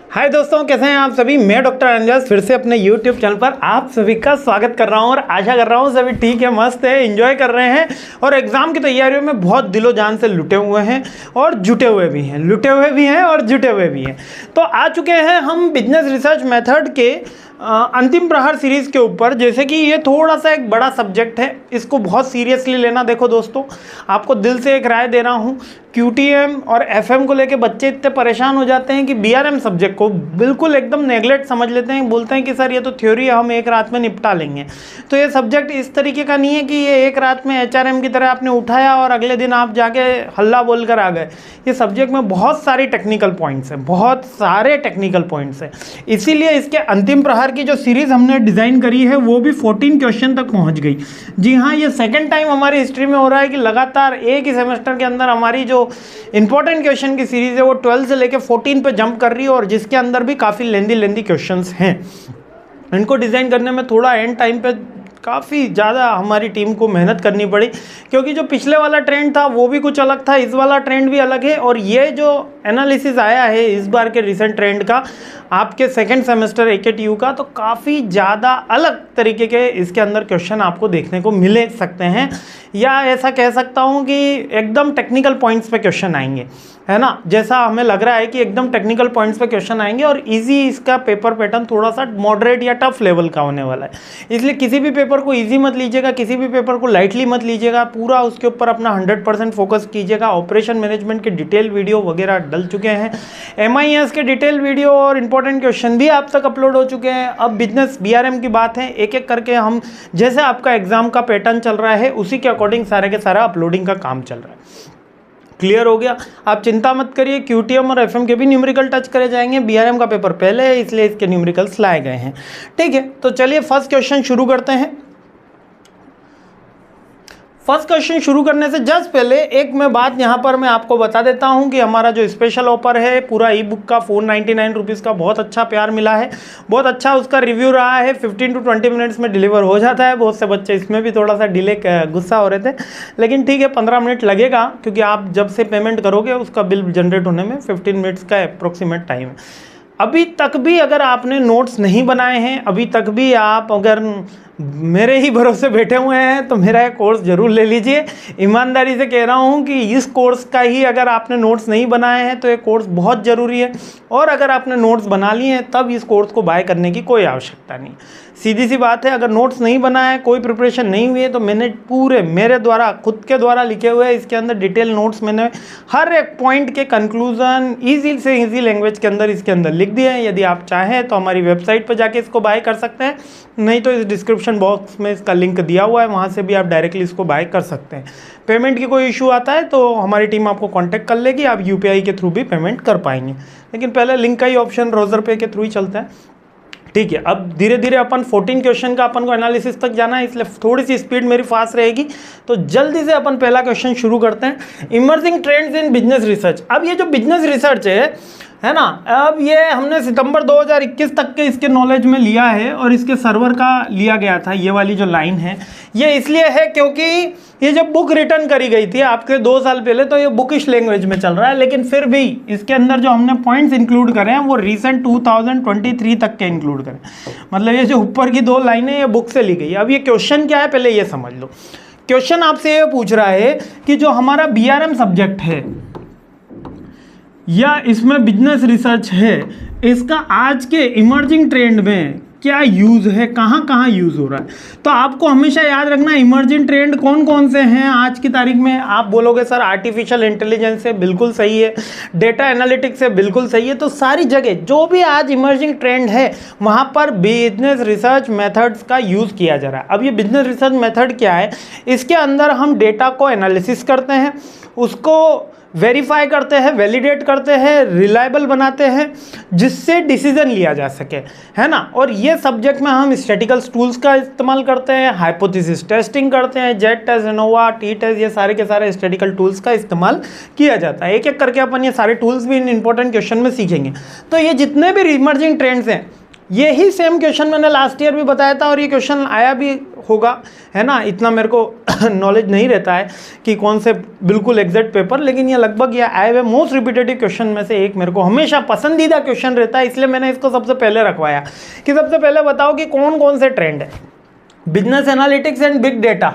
हाय दोस्तों, कैसे हैं आप सभी। मैं डॉक्टर अंजस फिर से अपने YouTube चैनल पर आप सभी का स्वागत कर रहा हूं और आशा कर रहा हूं सभी ठीक है, मस्त है, एंजॉय कर रहे हैं और एग्जाम की तैयारियों में बहुत दिलो जान से लुटे हुए हैं और जुटे हुए भी हैं, लुटे हुए भी हैं और जुटे हुए भी हैं। तो आ चुके हैं हम बिजनेस रिसर्च मेथड के अंतिम प्रहर सीरीज़ के ऊपर। जैसे कि ये थोड़ा सा एक बड़ा सब्जेक्ट है, इसको बहुत सीरियसली लेना। देखो दोस्तों, आपको दिल से एक राय दे रहा हूँ, QTM और FM को लेके बच्चे इतने परेशान हो जाते हैं कि BRM सब्जेक्ट को बिल्कुल एकदम नेगलेक्ट समझ लेते हैं, बोलते हैं कि सर ये तो थ्योरी है, हम एक रात में निपटा लेंगे। तो ये सब्जेक्ट इस तरीके का नहीं है कि ये एक रात में HRM की तरह आपने उठाया और अगले दिन आप जाके हल्ला बोल कर आ गए। ये सब्जेक्ट में बहुत सारी टेक्निकल पॉइंट्स हैं, बहुत सारे टेक्निकल पॉइंट्स हैं। इसीलिए इसके अंतिम प्रहर की जो सीरीज़ हमने डिज़ाइन करी है वो भी 14 क्वेश्चन तक पहुँच गई। जी हाँ, ये सेकेंड टाइम हमारी हिस्ट्री में हो रहा है कि लगातार एक ही सेमेस्टर के अंदर हमारी जो इंपॉर्टेंट क्वेश्चन की सीरीज है वो 12 से लेकर 14 पे जंप कर रही है और जिसके अंदर भी काफ़ी लेंदी क्वेश्चंस हैं। इनको डिज़ाइन करने में थोड़ा एंड टाइम पे काफ़ी ज़्यादा हमारी टीम को मेहनत करनी पड़ी, क्योंकि जो पिछले वाला ट्रेंड था वो भी कुछ अलग था, इस वाला ट्रेंड भी अलग है। और ये जो एनालिसिस आया है इस बार के रिसेंट ट्रेंड का आपके सेकंड सेमेस्टर AKTU का, तो काफ़ी ज़्यादा अलग तरीके के इसके अंदर क्वेश्चन आपको देखने को मिले सकते हैं, या ऐसा कह सकता हूँ कि एकदम टेक्निकल पॉइंट्स पे क्वेश्चन आएंगे, है ना। जैसा हमें लग रहा है कि एकदम टेक्निकल पॉइंट्स पे क्वेश्चन आएंगे और इजी इसका पेपर पैटर्न थोड़ा सा मॉडरेट या टफ लेवल का होने वाला है। इसलिए किसी भी पेपर को इजी मत लीजिएगा, किसी भी पेपर को लाइटली मत लीजिएगा, पूरा उसके ऊपर अपना 100% फोकस कीजिएगा। ऑपरेशन मैनेजमेंट के डिटेल वीडियो वगैरह डल चुके हैं, MIS के डिटेल वीडियो और इंपॉर्टेंट क्वेश्चन भी आप तक अपलोड हो चुके हैं। अब बिजनेस BRM की बात है, एक एक करके हम जैसे आपका एग्जाम का पैटर्न चल रहा है उसी के अकॉर्डिंग सारे के सारा अपलोडिंग का काम चल रहा है। क्लियर हो गया, आप चिंता मत करिए। QTM और FM के भी न्यूमेरिकल टच करे जाएंगे। BRM का पेपर पहले है इसलिए इसके न्यूमेरिकल्स लाए गए हैं, ठीक है। तो चलिए फर्स्ट क्वेश्चन शुरू करते हैं। फर्स्ट क्वेश्चन शुरू करने से जस्ट पहले एक मैं बात यहाँ पर मैं आपको बता देता हूँ कि हमारा जो स्पेशल ऑफर है पूरा ई-बुक का 499 रुपीज़ का बहुत अच्छा प्यार मिला है, बहुत अच्छा उसका रिव्यू रहा है। 15 to 20 मिनट्स में डिलीवर हो जाता है। बहुत से बच्चे इसमें भी थोड़ा सा डिले गुस्सा हो रहे थे, लेकिन ठीक है 15 मिनट लगेगा, क्योंकि आप जब से पेमेंट करोगे उसका बिल जनरेट होने में 15 मिनट्स का अप्रोक्सीमेट टाइम है। अभी तक भी अगर आपने नोट्स नहीं बनाए हैं, अभी तक भी आप अगर मेरे ही भरोसे बैठे हुए हैं तो मेरा ये कोर्स ज़रूर ले लीजिए। ईमानदारी से कह रहा हूँ कि इस कोर्स का ही अगर आपने नोट्स नहीं बनाए हैं तो ये कोर्स बहुत ज़रूरी है, और अगर आपने नोट्स बना लिए हैं तब इस कोर्स को बाय करने की कोई आवश्यकता नहीं। सीधी सी बात है, अगर नोट्स नहीं बनाए हैं, कोई प्रिपरेशन नहीं हुई है, तो मैंने पूरे मेरे द्वारा खुद के द्वारा लिखे हुए इसके अंदर डिटेल नोट्स मैंने हर एक पॉइंट के कंक्लूजन ईजी से ईजी लैंग्वेज के अंदर इसके अंदर लिख दिए हैं। यदि आप चाहें तो हमारी वेबसाइट पर जाके इसको बाय कर सकते हैं, नहीं तो इस डिस्क्रिप्शन बॉक्स में इसका लिंक दिया हुआ है, वहाँ से भी आप डायरेक्टली इसको बाय कर सकते हैं। पेमेंट की कोई इशू आता है तो हमारी टीम आपको कांटेक्ट कर लेगी, आप UPI के थ्रू भी पेमेंट कर पाएंगे, लेकिन पहले लिंक का ही ऑप्शन रोजर पे के थ्रू ही चलता है, ठीक है। अब धीरे धीरे अपन 14 क्वेश्चन का अपन को एनालिसिस तक जाना है, इसलिए थोड़ी सी स्पीड मेरी फास्ट रहेगी। तो जल्दी से अपन पहला क्वेश्चन शुरू करते हैं। Emerging trends in business research. अब ये जो बिजनेस रिसर्च है ना, अब ये हमने सितंबर 2021 तक के इसके नॉलेज में लिया है और इसके सर्वर का लिया गया था। ये वाली जो लाइन है ये इसलिए है क्योंकि ये जब बुक रिटर्न करी गई थी आपके 2 साल पहले, तो ये बुकिश लैंग्वेज में चल रहा है, लेकिन फिर भी इसके अंदर जो हमने पॉइंट्स इंक्लूड करे हैं वो रिसेंट 2023 तक के इंक्लूड करें। मतलब ये जो ऊपर की 2 लाइनें ये बुक से ली गई है। अब ये क्वेश्चन क्या है पहले ये समझ लो। क्वेश्चन आपसे ये पूछ रहा है कि जो हमारा BRM सब्जेक्ट है या इसमें बिजनेस रिसर्च है, इसका आज के इमर्जिंग ट्रेंड में क्या यूज़ है, कहाँ कहाँ यूज़ हो रहा है। तो आपको हमेशा याद रखना इमर्जिंग ट्रेंड कौन कौन से हैं आज की तारीख में। आप बोलोगे सर आर्टिफिशियल इंटेलिजेंस से, बिल्कुल सही है। डेटा एनालिटिक्स से, बिल्कुल सही है। तो सारी जगह जो भी आज इमर्जिंग ट्रेंड है वहाँ पर बिजनेस रिसर्च मेथड्स का यूज़ किया जा रहा है। अब ये बिजनेस रिसर्च मेथड क्या है, इसके अंदर हम डेटा को एनालिसिस करते हैं, उसको वेरीफाई करते हैं, वैलिडेट करते हैं, रिलायबल बनाते हैं, जिससे डिसीजन लिया जा सके, है ना। और ये सब्जेक्ट में हम स्टैटिकल टूल्स का इस्तेमाल करते हैं, हाइपोथेसिस टेस्टिंग करते हैं, Z test, ANOVA, T test, ये सारे के सारे स्टैटिकल टूल्स का इस्तेमाल किया जाता है। एक एक करके अपन ये सारे टूल्स भी इन इंपॉर्टेंट क्वेश्चन में सीखेंगे। तो ये जितने भी इमर्जिंग ट्रेंड्स हैं, यही सेम क्वेश्चन मैंने लास्ट ईयर भी बताया था और ये क्वेश्चन आया भी होगा, है ना, इतना मेरे को नॉलेज नहीं रहता है कि कौन से बिल्कुल एग्जैक्ट पेपर, लेकिन ये लगभग ये आए हुए मोस्ट रिपीटेटिव क्वेश्चन में से एक मेरे को हमेशा पसंदीदा क्वेश्चन रहता है, इसलिए मैंने इसको सबसे पहले रखवाया कि सबसे पहले बताओ कि कौन कौन से ट्रेंड है। Business analytics and big data,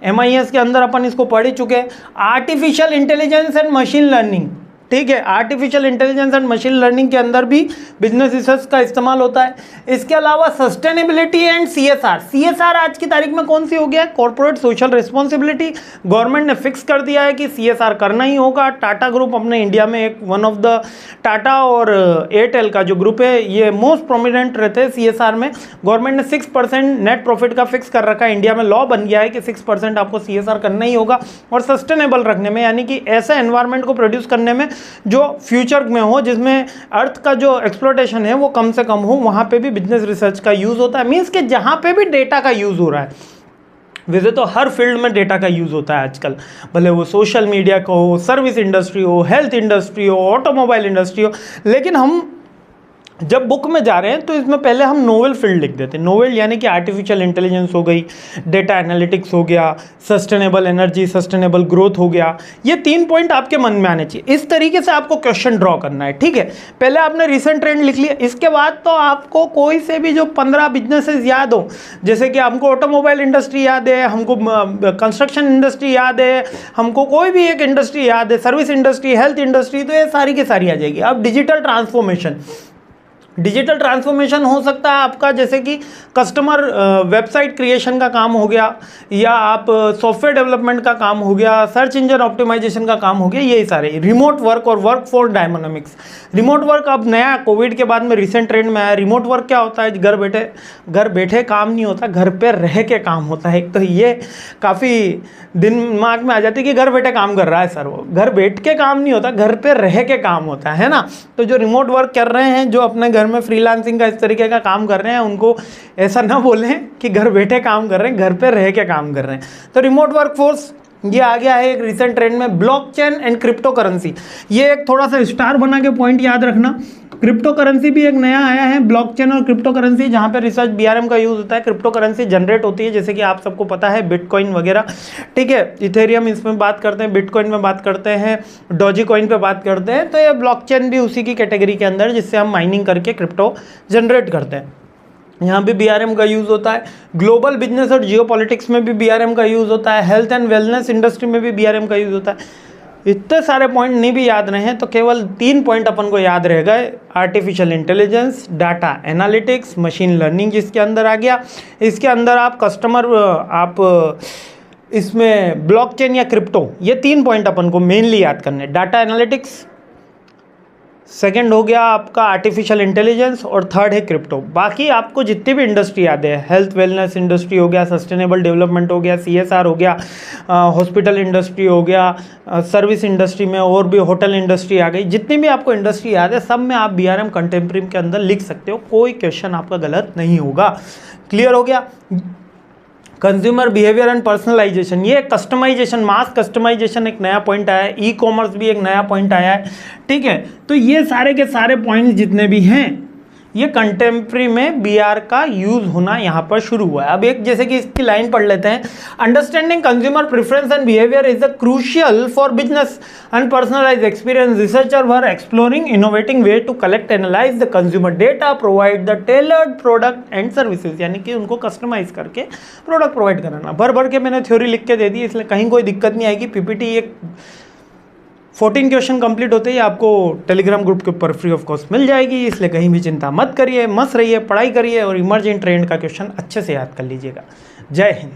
MIS के अंदर अपन इसको पढ़ ही चुके हैं। Artificial intelligence and machine learning, ठीक है, artificial intelligence and machine learning के अंदर भी बिजनेस रिसर्च का इस्तेमाल होता है। इसके अलावा सस्टेनेबिलिटी एंड CSR आज की तारीख में कौन सी हो गया है, कॉर्पोरेट सोशल रिस्पॉन्सिबिलिटी। गवर्नमेंट ने फिक्स कर दिया है कि CSR करना ही होगा। टाटा ग्रुप अपने इंडिया में एक वन ऑफ द, टाटा और एयरटेल का जो ग्रुप है ये मोस्ट प्रोमिनेंट रहते हैं CSR में। गवर्नमेंट ने 6% नेट प्रॉफिट का फिक्स कर रखा है, इंडिया में लॉ बन गया है कि 6% आपको CSR करना ही होगा, और सस्टेनेबल रखने में, यानी कि ऐसे एनवायरनमेंट को प्रोड्यूस करने में जो फ्यूचर में हो, जिसमें अर्थ का जो एक्सप्लोटेशन है वो कम से कम हो, वहां पे भी बिजनेस रिसर्च का यूज होता है। मींस कि जहां पे भी डेटा का यूज हो रहा है, वैसे तो हर फील्ड में डेटा का यूज होता है आजकल, भले वो सोशल मीडिया का हो, सर्विस इंडस्ट्री हो, हेल्थ इंडस्ट्री हो, ऑटोमोबाइल इंडस्ट्री हो, लेकिन हम जब बुक में जा रहे हैं तो इसमें पहले हम नोवेल फील्ड लिख देते हैं। नोवेल यानी कि आर्टिफिशियल इंटेलिजेंस हो गई, डेटा एनालिटिक्स हो गया, सस्टेनेबल एनर्जी, सस्टेनेबल ग्रोथ हो गया। ये 3 पॉइंट आपके मन में आने चाहिए। इस तरीके से आपको क्वेश्चन ड्रॉ करना है, ठीक है। पहले आपने रिसेंट ट्रेंड लिख लिया, इसके बाद तो आपको कोई से भी जो 15 बिजनेसेस याद हो, जैसे कि हमको ऑटोमोबाइल इंडस्ट्री याद है, हमको कंस्ट्रक्शन इंडस्ट्री याद है, हमको कोई भी एक इंडस्ट्री याद है, सर्विस इंडस्ट्री, हेल्थ इंडस्ट्री, तो ये सारी की सारी आ जाएगी। अब डिजिटल ट्रांसफॉर्मेशन हो सकता है आपका, जैसे कि कस्टमर वेबसाइट क्रिएशन का काम हो गया, या आप सॉफ्टवेयर डेवलपमेंट का काम हो गया, सर्च इंजन ऑप्टिमाइजेशन का काम हो गया, यही सारे। रिमोट वर्क और work force dynamics. Remote work अब नया कोविड के बाद में रिसेंट ट्रेंड में आया। रिमोट वर्क क्या होता है, घर बैठे काम नहीं होता, घर पे रह के काम होता है। एक तो ये काफ़ी दिमाग में आ जाती है कि घर बैठे काम कर रहा है सर, वो घर बैठ के काम नहीं होता, घर पे रह के काम होता है ना। तो जो रिमोट वर्क कर रहे हैं, जो अपने घर में फ्रीलांसिंग का इस तरीके का काम कर रहे हैं, उनको ऐसा ना बोलें कि घर बैठे काम कर रहे हैं, घर पे रह के काम कर रहे हैं। तो रिमोट वर्कफोर्स ये आ गया है एक रिसेंट ट्रेंड में। ब्लॉकचेन एंड क्रिप्टो करेंसी, ये एक थोड़ा सा स्टार बना के पॉइंट याद रखना। क्रिप्टो करेंसी भी एक नया आया है, ब्लॉकचेन और क्रिप्टो करेंसी, जहाँ पे रिसर्च BRM का यूज होता है। क्रिप्टो करेंसी जनरेट होती है, जैसे कि आप सबको पता है, बिटकॉइन वगैरह, ठीक है, इथेरियम इसमें बात करते हैं, बिटकॉइन में बात करते हैं, डॉजी कॉइन पे बात करते हैं। तो ये ब्लॉकचेन भी उसी की कैटेगरी के अंदर, जिससे हम माइनिंग करके क्रिप्टो जनरेट करते हैं। यहाँ भी BRM का यूज़ होता है। ग्लोबल बिजनेस और जियोपॉलिटिक्स में भी BRM का यूज़ होता है। हेल्थ एंड वेलनेस इंडस्ट्री में भी BRM का यूज़ होता है। इतने सारे पॉइंट नहीं भी याद रहे हैं तो केवल 3 पॉइंट अपन को याद रह गए। Artificial intelligence, data analytics, machine learning जिसके अंदर आ गया। इसके अंदर आप इसमें ब्लॉकचेन या क्रिप्टो, ये 3 पॉइंट अपन को मेनली याद करने। डाटा एनालिटिक्स, सेकंड हो गया आपका आर्टिफिशियल इंटेलिजेंस, और थर्ड है क्रिप्टो। बाकी आपको जितनी भी इंडस्ट्री याद है, हेल्थ वेलनेस इंडस्ट्री हो गया, सस्टेनेबल डेवलपमेंट हो गया, CSR हो गया, हॉस्पिटल इंडस्ट्री हो गया, सर्विस इंडस्ट्री में और भी होटल इंडस्ट्री आ गई, जितनी भी आपको इंडस्ट्री याद है सब में आप BRM कंटेम्प्रेरी के अंदर लिख सकते हो, कोई क्वेश्चन आपका गलत नहीं होगा। क्लियर हो गया। कंज्यूमर बिहेवियर एंड पर्सनलाइजेशन, ये कस्टमाइजेशन, मास कस्टमाइजेशन एक नया पॉइंट आया है। ई-कॉमर्स भी एक नया पॉइंट आया है, ठीक है। तो ये सारे के सारे पॉइंट्स जितने भी हैं, ये कंटेम्प्रेरी में BR का यूज होना यहाँ पर शुरू हुआ है। अब एक जैसे कि इसकी लाइन पढ़ लेते हैं। Understanding consumer preference and behaviour is the crucial for business and personalised experience. Researcher were exploring innovating way to collect analyse the consumer data, provide the tailored product and services, यानी कि उनको customise करके product provide कराना। भर के मैंने theory लिख के दे दी, इसलिए कहीं कोई दिक्कत नहीं आएगी। PPT एक 14 क्वेश्चन कंप्लीट होते ही आपको टेलीग्राम ग्रुप के ऊपर फ्री ऑफ कॉस्ट मिल जाएगी, इसलिए कहीं भी चिंता मत करिए, मस्त रहिए, पढ़ाई करिए और इमर्जिंग ट्रेंड का क्वेश्चन अच्छे से याद कर लीजिएगा। जय हिंद।